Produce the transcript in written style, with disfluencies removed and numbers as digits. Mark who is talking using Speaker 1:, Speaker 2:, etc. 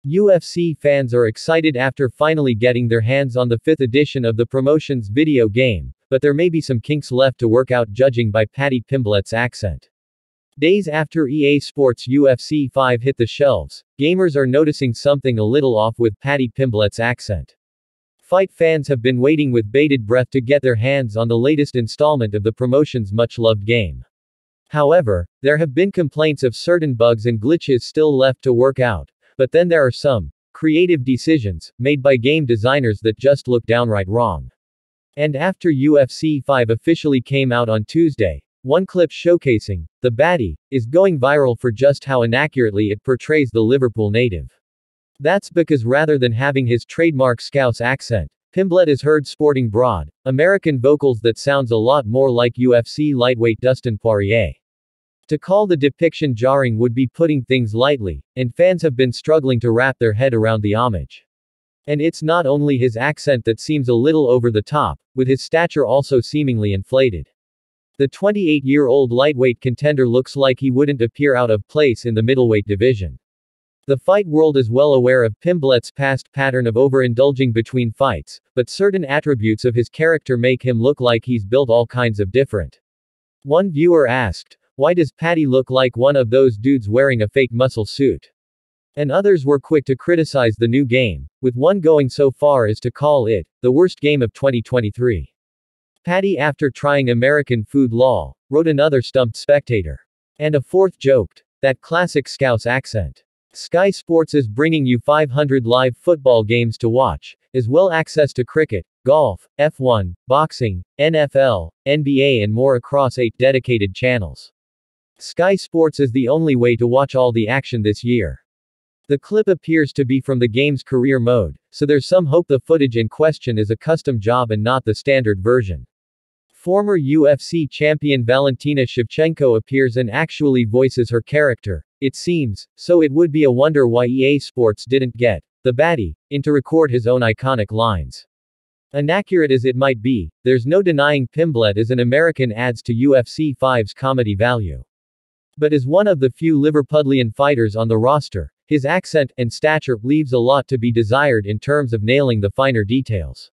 Speaker 1: UFC fans are excited after finally getting their hands on the 5th edition of the promotion's video game, but there may be some kinks left to work out judging by Paddy Pimblett's accent. Days after EA Sports UFC 5 hit the shelves, gamers are noticing something a little off with Paddy Pimblett's accent. Fight fans have been waiting with bated breath to get their hands on the latest installment of the promotion's much-loved game. However, there have been complaints of certain bugs and glitches still left to work out, but then there are some creative decisions made by game designers that just look downright wrong. And after UFC 5 officially came out on Tuesday, one clip showcasing the Baddy is going viral for just how inaccurately it portrays the Liverpool native. That's because rather than having his trademark Scouse accent, Pimblett is heard sporting broad American vocals that sounds a lot more like UFC lightweight Dustin Poirier. To call the depiction jarring would be putting things lightly, and fans have been struggling to wrap their head around the homage. And it's not only his accent that seems a little over the top, with his stature also seemingly inflated. The 28-year-old lightweight contender looks like he wouldn't appear out of place in the middleweight division. The fight world is well aware of Pimblett's past pattern of overindulging between fights, but certain attributes of his character make him look like he's built all kinds of different. One viewer asked, "Why does Paddy look like one of those dudes wearing a fake muscle suit?" And others were quick to criticize the new game, with one going so far as to call it the worst game of 2023. Paddy, after trying American food law, wrote another stumped spectator. And a fourth joked, "That classic Scouse accent." Sky Sports is bringing you 500 live football games to watch, as well access to cricket, golf, F1, boxing, NFL, NBA and more across 8 dedicated channels. Sky Sports is the only way to watch all the action this year. The clip appears to be from the game's career mode, so there's some hope the footage in question is a custom job and not the standard version. Former UFC champion Valentina Shevchenko appears and actually voices her character, it seems, so it would be a wonder why EA Sports didn't get the Baddy in to record his own iconic lines. Inaccurate as it might be, there's no denying Pimblett as an American adds to UFC 5's comedy value. But as one of the few Liverpudlian fighters on the roster, his accent and stature leaves a lot to be desired in terms of nailing the finer details.